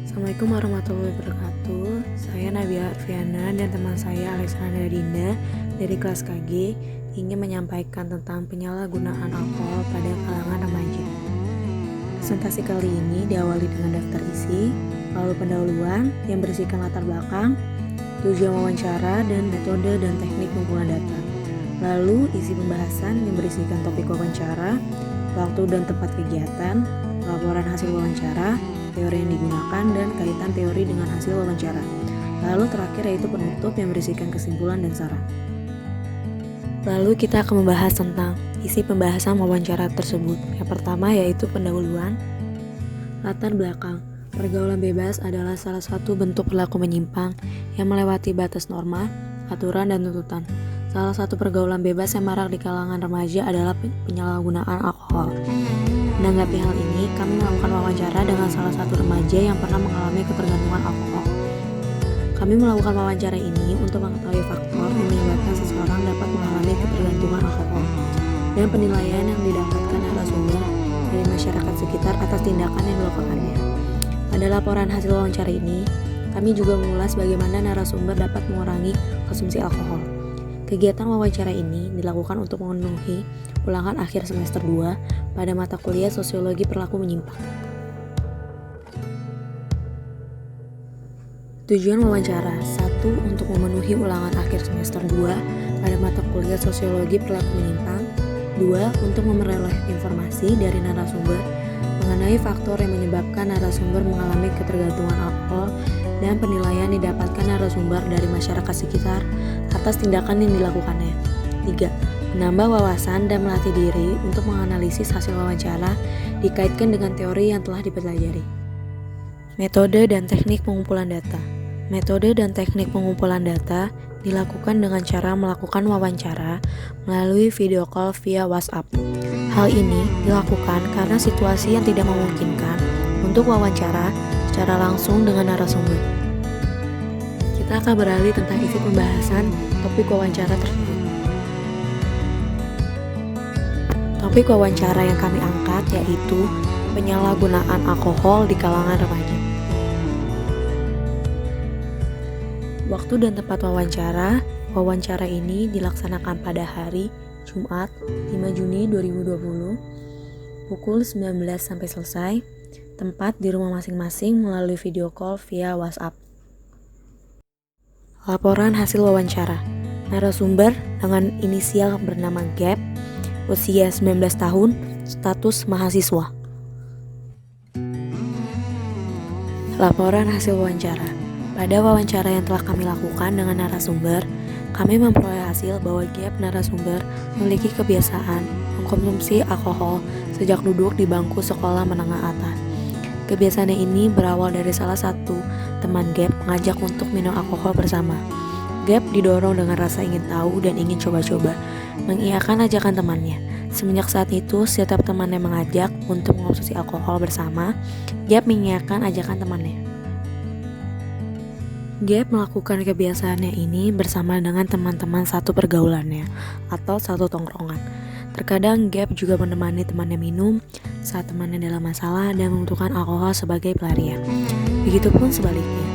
Assalamualaikum warahmatullahi wabarakatuh. Saya Nabila Arfiana dan teman saya Alexandra Dinda dari kelas KG ingin menyampaikan tentang penyalahgunaan alkohol pada kalangan remaja. Presentasi kali ini diawali dengan daftar isi, lalu pendahuluan yang berisikan latar belakang, tujuan wawancara, dan metode dan teknik pengumpulan data. Lalu isi pembahasan yang berisikan topik wawancara, waktu dan tempat kegiatan, laporan hasil wawancara, teori yang digunakan, dan kaitan teori dengan hasil wawancara. Lalu terakhir yaitu penutup yang berisikan kesimpulan dan saran. Lalu kita akan membahas tentang isi pembahasan wawancara tersebut. Yang pertama yaitu pendahuluan. Latar belakang. Pergaulan bebas adalah salah satu bentuk perilaku menyimpang yang melewati batas norma, aturan, dan tuntutan. Salah satu pergaulan bebas yang marak di kalangan remaja adalah penyalahgunaan alkohol. Menanggapi hal ini, kami melakukan wawancara dengan salah satu remaja yang pernah mengalami ketergantungan alkohol. Kami melakukan wawancara ini untuk mengetahui faktor yang menyebabkan seseorang dapat mengalami ketergantungan alkohol dan penilaian yang didapatkan narasumber dari masyarakat sekitar atas tindakan yang dilakukannya. Pada laporan hasil wawancara ini, kami juga mengulas bagaimana narasumber dapat mengurangi konsumsi alkohol. Kegiatan wawancara ini dilakukan untuk memenuhi ulangan akhir semester 2 pada mata kuliah Sosiologi Perilaku Menyimpang. Tujuan wawancara: 1. Untuk memenuhi ulangan akhir semester 2 pada mata kuliah Sosiologi Perilaku Menyimpang. 2. Untuk memperoleh informasi dari narasumber mengenai faktor yang menyebabkan narasumber mengalami ketergantungan alkohol dan penilaian didapatkan narasumber dari masyarakat sekitar atas tindakan yang dilakukannya. 3. Menambah wawasan dan melatih diri untuk menganalisis hasil wawancara dikaitkan dengan teori yang telah dipelajari. Metode dan teknik pengumpulan data. Metode dan teknik pengumpulan data dilakukan dengan cara melakukan wawancara melalui video call via WhatsApp. Hal ini dilakukan karena situasi yang tidak memungkinkan untuk wawancara secara langsung dengan narasumber. Kita akan beralih tentang isi pembahasan topik wawancara tersebut. Topik wawancara yang kami angkat yaitu penyalahgunaan alkohol di kalangan remaja. Waktu dan tempat wawancara. Wawancara ini dilaksanakan pada hari Jumat 5 Juni 2020 pukul 19 sampai selesai. Tempat di rumah masing-masing melalui video call via WhatsApp. Laporan hasil wawancara. Narasumber dengan inisial bernama Gap, usia 19 tahun, status mahasiswa. Laporan hasil wawancara. Pada wawancara yang telah kami lakukan dengan narasumber, kami memperoleh hasil bahwa Gap narasumber memiliki kebiasaan mengkonsumsi alkohol sejak duduk di bangku sekolah menengah atas. Kebiasaan ini berawal dari salah satu teman Gap mengajak untuk minum alkohol bersama. Gap didorong dengan rasa ingin tahu dan ingin coba-coba, mengiyakan ajakan temannya. Semenjak saat itu, setiap temannya mengajak untuk mengonsumsi alkohol bersama, Gap mengiyakan ajakan temannya. Gap melakukan kebiasaannya ini bersama dengan teman-teman satu pergaulannya atau satu tongkrongan. Terkadang Gap juga menemani temannya minum saat temannya dalam masalah dan membutuhkan alkohol sebagai pelarian. Begitupun sebaliknya,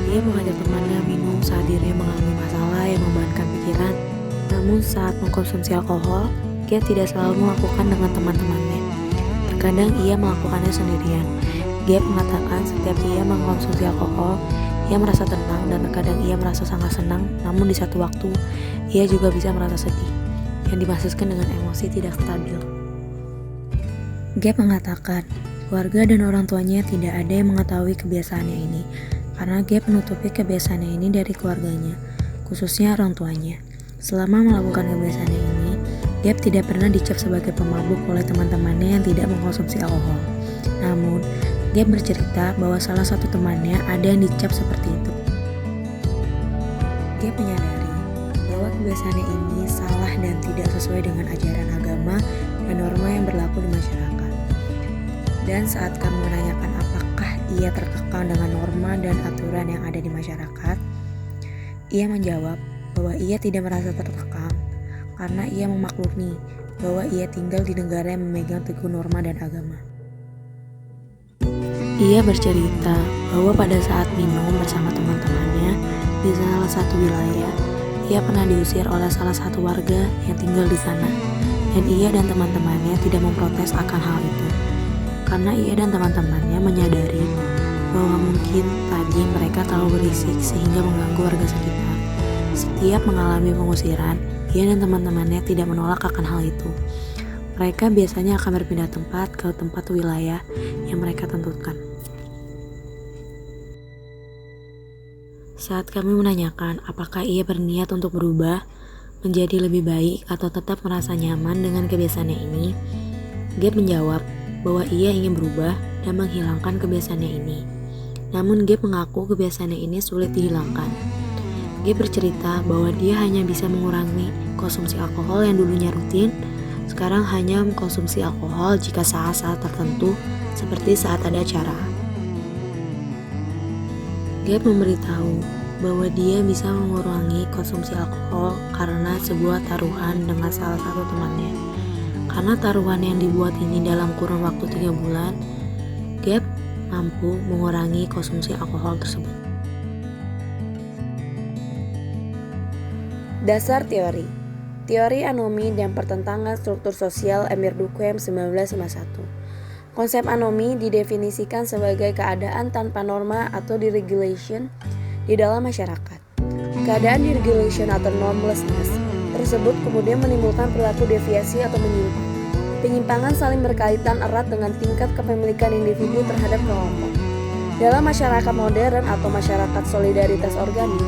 dia mengajak temannya minum saat dirinya mengalami masalah yang membebankan pikiran. Namun saat mengkonsumsi alkohol, Gap tidak selalu melakukan dengan teman-temannya. Terkadang ia melakukannya sendirian. Gap mengatakan setiap ia mengkonsumsi alkohol, ia merasa tenang dan terkadang ia merasa sangat senang, namun di satu waktu ia juga bisa merasa sedih, yang dimaksudkan dengan emosi tidak stabil. Gap mengatakan, keluarga dan orang tuanya tidak ada yang mengetahui kebiasaannya ini, karena Gap menutupi kebiasaannya ini dari keluarganya, khususnya orang tuanya. Selama melakukan kebiasaannya ini, Gap tidak pernah dicap sebagai pemabuk oleh teman-temannya yang tidak mengkonsumsi alkohol. Namun, Gap bercerita bahwa salah satu temannya ada yang dicap seperti itu. Gap menyadari bahwa kebiasaannya ini salah dan tidak sesuai dengan ajaran agama dan norma yang berlaku di masyarakat. Dan saat kami menanyakan apakah ia terkekang dengan norma dan aturan yang ada di masyarakat, ia menjawab bahwa ia tidak merasa terkekang karena ia memaklumi bahwa ia tinggal di negara yang memegang teguh norma dan agama. Ia bercerita bahwa pada saat minum bersama teman-temannya di salah satu wilayah, ia pernah diusir oleh salah satu warga yang tinggal di sana, dan ia dan teman-temannya tidak memprotes akan hal itu, karena ia dan teman-temannya menyadari bahwa mungkin tadi mereka terlalu berisik sehingga mengganggu warga sekitar. Setiap mengalami pengusiran, ia dan teman-temannya tidak menolak akan hal itu. Mereka biasanya akan berpindah tempat ke tempat wilayah yang mereka tentukan. Saat kami menanyakan apakah ia berniat untuk berubah menjadi lebih baik atau tetap merasa nyaman dengan kebiasaannya ini, Gabe menjawab bahwa ia ingin berubah dan menghilangkan kebiasaannya ini. Namun Gabe mengaku kebiasaannya ini sulit dihilangkan. Gabe bercerita bahwa dia hanya bisa mengurangi konsumsi alkohol yang dulunya rutin, sekarang hanya mengkonsumsi alkohol jika saat-saat tertentu seperti saat ada acara. Gabe memberitahu bahwa dia bisa mengurangi konsumsi alkohol karena sebuah taruhan dengan salah satu temannya. Karena taruhan yang dibuat ini dalam kurun waktu 3 bulan, Gabe mampu mengurangi konsumsi alkohol tersebut. Dasar teori. Teori anomi dan pertentangan struktur sosial Emile Durkheim 1951. Konsep anomi didefinisikan sebagai keadaan tanpa norma atau deregulation di dalam masyarakat. Keadaan deregulation atau normlessness tersebut kemudian menimbulkan perilaku deviasi atau menyimpang. Penyimpangan saling berkaitan erat dengan tingkat kepemilikan individu terhadap kelompok. Dalam masyarakat modern atau masyarakat solidaritas organik,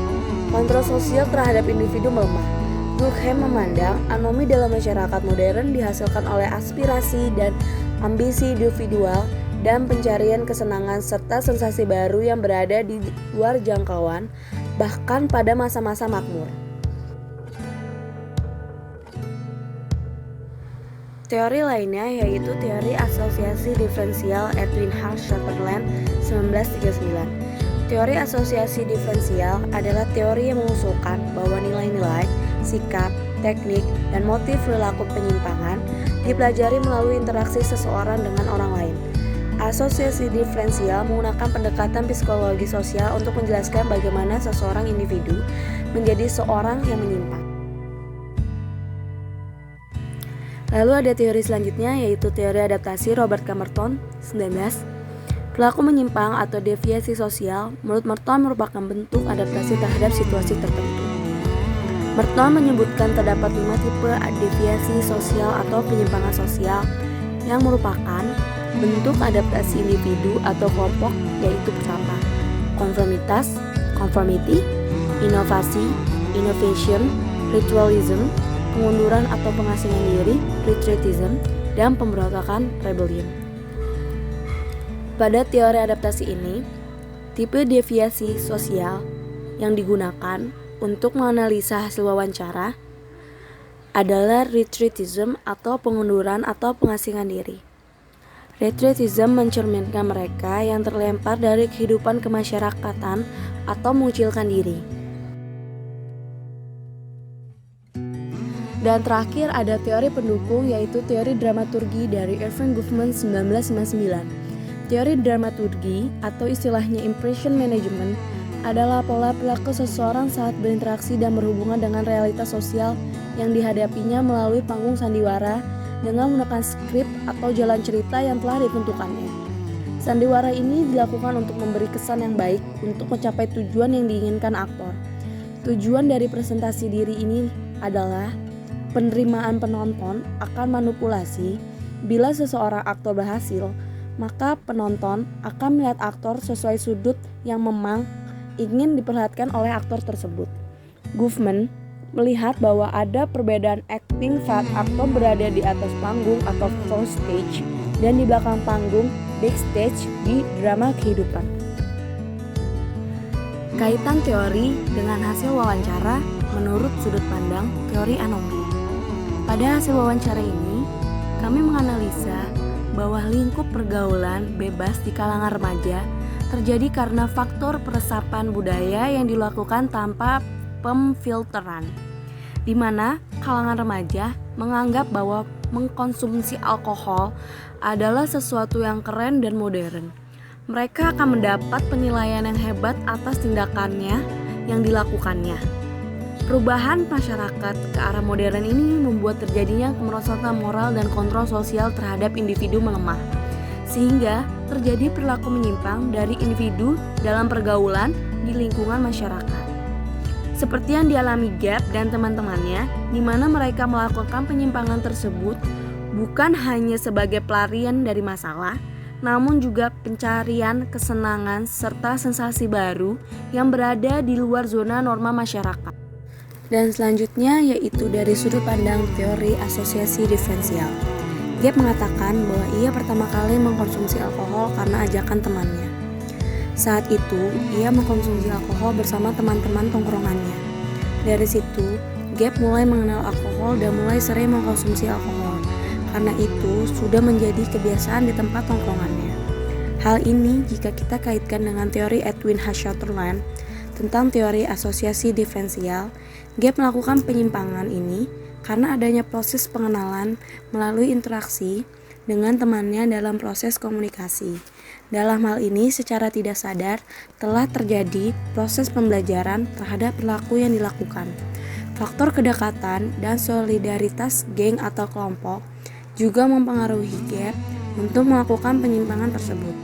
kontrol sosial terhadap individu melemah. Durkheim memandang anomi dalam masyarakat modern dihasilkan oleh aspirasi dan ambisi individual dan pencarian kesenangan serta sensasi baru yang berada di luar jangkauan, bahkan pada masa-masa makmur. Teori lainnya yaitu teori asosiasi diferensial Edwin Hart Sutherland 1939. Teori asosiasi diferensial adalah teori yang mengusulkan bahwa nilai-nilai, sikap, teknik, dan motif perilaku penyimpangan dipelajari melalui interaksi seseorang dengan orang lain. Asosiasi diferensial menggunakan pendekatan psikologi sosial untuk menjelaskan bagaimana seseorang individu menjadi seorang yang menyimpang. Lalu ada teori selanjutnya yaitu teori adaptasi Robert Camerton 19. Perilaku menyimpang atau deviasi sosial menurut Merton merupakan bentuk adaptasi terhadap situasi tertentu. Merton menyebutkan terdapat 5 tipe deviasi sosial atau penyimpangan sosial yang merupakan bentuk adaptasi individu atau kelompok, yaitu pertama, konformitas, conformity, inovasi, innovation, ritualism, pengunduran atau pengasingan diri, retreatism, dan pemberontakan, rebellion. Pada teori adaptasi ini, tipe deviasi sosial yang digunakan untuk menganalisa hasil wawancara adalah retreatism atau pengunduran atau pengasingan diri. Retreatism mencerminkan mereka yang terlempar dari kehidupan kemasyarakatan atau mengucilkan diri. Dan terakhir ada teori pendukung yaitu teori dramaturgi dari Irving Goffman 1959. Teori dramaturgi atau istilahnya impression management adalah pola perilaku seseorang saat berinteraksi dan berhubungan dengan realitas sosial yang dihadapinya melalui panggung sandiwara dengan menggunakan skrip atau jalan cerita yang telah ditentukannya. Sandiwara ini dilakukan untuk memberi kesan yang baik untuk mencapai tujuan yang diinginkan aktor. Tujuan dari presentasi diri ini adalah penerimaan penonton akan manipulasi. Bila seseorang aktor berhasil, maka penonton akan melihat aktor sesuai sudut yang memang ingin diperlihatkan oleh aktor tersebut. Goffman melihat bahwa ada perbedaan acting saat aktor berada di atas panggung atau front stage dan di belakang panggung backstage di drama kehidupan. Kaitan teori dengan hasil wawancara menurut sudut pandang teori anomi. Pada hasil wawancara ini, kami menganalisa bahwa lingkup pergaulan bebas di kalangan remaja terjadi karena faktor peresapan budaya yang dilakukan tanpa pemfilteran, di mana kalangan remaja menganggap bahwa mengkonsumsi alkohol adalah sesuatu yang keren dan modern. mereka akan mendapat penilaian yang hebat atas tindakannya yang dilakukannya. Perubahan masyarakat ke arah modern ini membuat terjadinya kemerosotan moral dan kontrol sosial terhadap individu melemah, sehingga terjadi perilaku menyimpang dari individu dalam pergaulan di lingkungan masyarakat. Seperti yang dialami Gap dan teman-temannya, di mana mereka melakukan penyimpangan tersebut bukan hanya sebagai pelarian dari masalah, namun juga pencarian kesenangan serta sensasi baru yang berada di luar zona norma masyarakat. Dan selanjutnya yaitu dari sudut pandang teori asosiasi diferensial. Gap mengatakan bahwa ia pertama kali mengkonsumsi alkohol karena ajakan temannya. Saat itu, ia mengkonsumsi alkohol bersama teman-teman tongkrongannya. Dari situ, Gap mulai mengenal alkohol dan mulai sering mengkonsumsi alkohol. Karena itu, sudah menjadi kebiasaan di tempat tongkrongannya. Hal ini jika kita kaitkan dengan teori Edwin H. Sutherland tentang teori asosiasi diferensial, Gap melakukan penyimpangan ini karena adanya proses pengenalan melalui interaksi dengan temannya dalam proses komunikasi. Dalam hal ini secara tidak sadar telah terjadi proses pembelajaran terhadap perilaku yang dilakukan. Faktor kedekatan dan solidaritas geng atau kelompok juga mempengaruhi Gap untuk melakukan penyimpangan tersebut.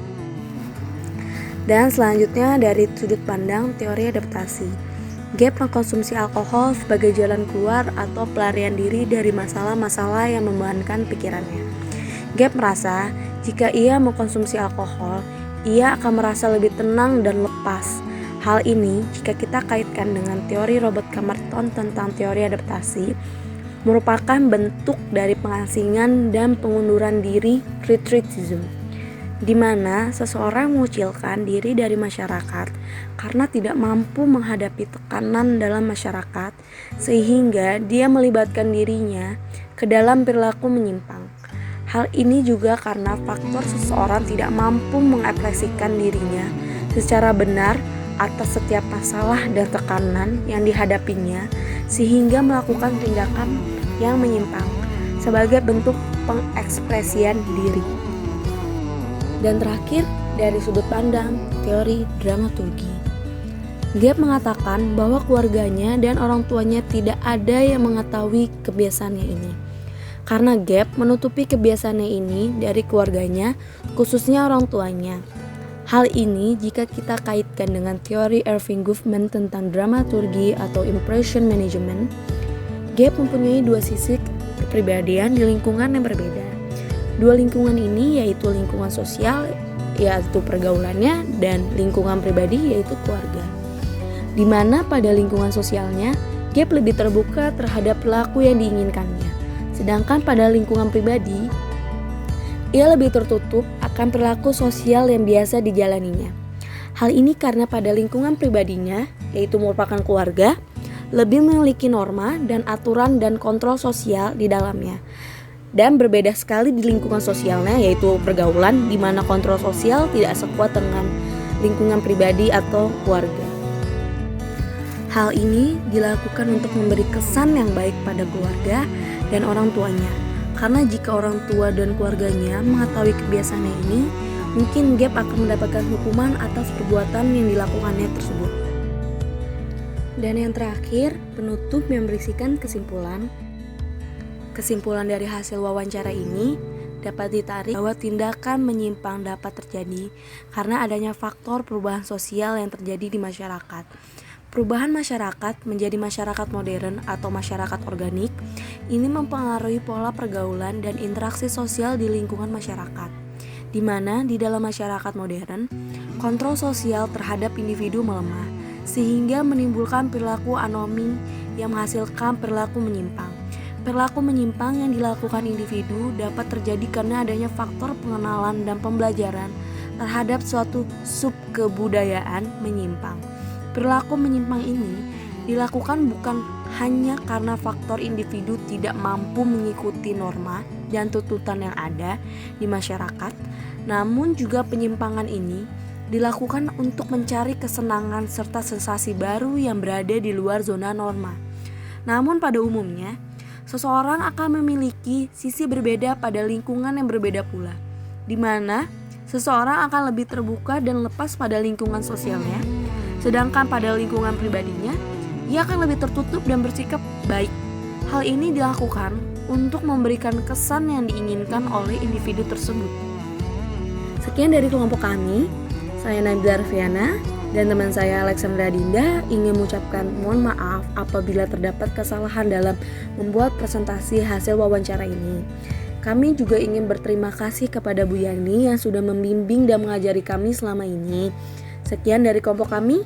Dan selanjutnya dari sudut pandang teori adaptasi. Gap mengkonsumsi alkohol sebagai jalan keluar atau pelarian diri dari masalah-masalah yang membebankan pikirannya. Gap merasa jika ia mengkonsumsi alkohol, ia akan merasa lebih tenang dan lepas. Hal ini jika kita kaitkan dengan teori Robert Camerton tentang teori adaptasi, merupakan bentuk dari pengasingan dan pengunduran diri retreatism, di mana seseorang mengucilkan diri dari masyarakat karena tidak mampu menghadapi tekanan dalam masyarakat, sehingga dia melibatkan dirinya ke dalam perilaku menyimpang. Hal ini juga karena faktor seseorang tidak mampu mengekspresikan dirinya secara benar atas setiap masalah dan tekanan yang dihadapinya, sehingga melakukan tindakan yang menyimpang sebagai bentuk pengekspresian diri. Dan terakhir, dari sudut pandang teori dramaturgi. Gap mengatakan bahwa keluarganya dan orang tuanya tidak ada yang mengetahui kebiasaannya ini. Karena Gap menutupi kebiasaannya ini dari keluarganya, khususnya orang tuanya. Hal ini jika kita kaitkan dengan teori Irving Goffman tentang dramaturgi atau impression management, Gap mempunyai dua sisi kepribadian di lingkungan yang berbeda. Dua lingkungan ini yaitu lingkungan sosial, yaitu pergaulannya, dan lingkungan pribadi yaitu keluarga. Di mana pada lingkungan sosialnya, Gap lebih terbuka terhadap perilaku yang diinginkannya. Sedangkan pada lingkungan pribadi, ia lebih tertutup akan perilaku sosial yang biasa dijalaninya. Hal ini karena pada lingkungan pribadinya, yaitu merupakan keluarga, lebih memiliki norma dan aturan dan kontrol sosial di dalamnya. Dan berbeda sekali di lingkungan sosialnya, yaitu pergaulan, di mana kontrol sosial tidak sekuat dengan lingkungan pribadi atau keluarga. Hal ini dilakukan untuk memberi kesan yang baik pada keluarga dan orang tuanya. Karena jika orang tua dan keluarganya mengetahui kebiasaannya ini, mungkin Gap akan mendapatkan hukuman atas perbuatan yang dilakukannya tersebut. Dan yang terakhir, penutup yang berisikan kesimpulan. Kesimpulan dari hasil wawancara ini dapat ditarik bahwa tindakan menyimpang dapat terjadi karena adanya faktor perubahan sosial yang terjadi di masyarakat. Perubahan masyarakat menjadi masyarakat modern atau masyarakat organik ini mempengaruhi pola pergaulan dan interaksi sosial di lingkungan masyarakat, di mana di dalam masyarakat modern, kontrol sosial terhadap individu melemah, sehingga menimbulkan perilaku anomi yang menghasilkan perilaku menyimpang. Perilaku menyimpang yang dilakukan individu dapat terjadi karena adanya faktor pengenalan dan pembelajaran terhadap suatu subkebudayaan menyimpang. Perilaku menyimpang ini dilakukan bukan hanya karena faktor individu tidak mampu mengikuti norma dan tuntutan yang ada di masyarakat, namun juga penyimpangan ini dilakukan untuk mencari kesenangan serta sensasi baru yang berada di luar zona norma. Namun pada umumnya, seseorang akan memiliki sisi berbeda pada lingkungan yang berbeda pula, di mana seseorang akan lebih terbuka dan lepas pada lingkungan sosialnya, sedangkan pada lingkungan pribadinya, ia akan lebih tertutup dan bersikap baik. Hal ini dilakukan untuk memberikan kesan yang diinginkan oleh individu tersebut. Sekian dari kelompok kami. Saya Nabila Arfiana dan teman saya Alexandra Dinda ingin mengucapkan mohon maaf apabila terdapat kesalahan dalam membuat presentasi hasil wawancara ini. Kami juga ingin berterima kasih kepada Bu Yani yang sudah membimbing dan mengajari kami selama ini. Sekian dari kelompok kami.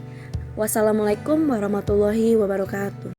Wassalamualaikum warahmatullahi wabarakatuh.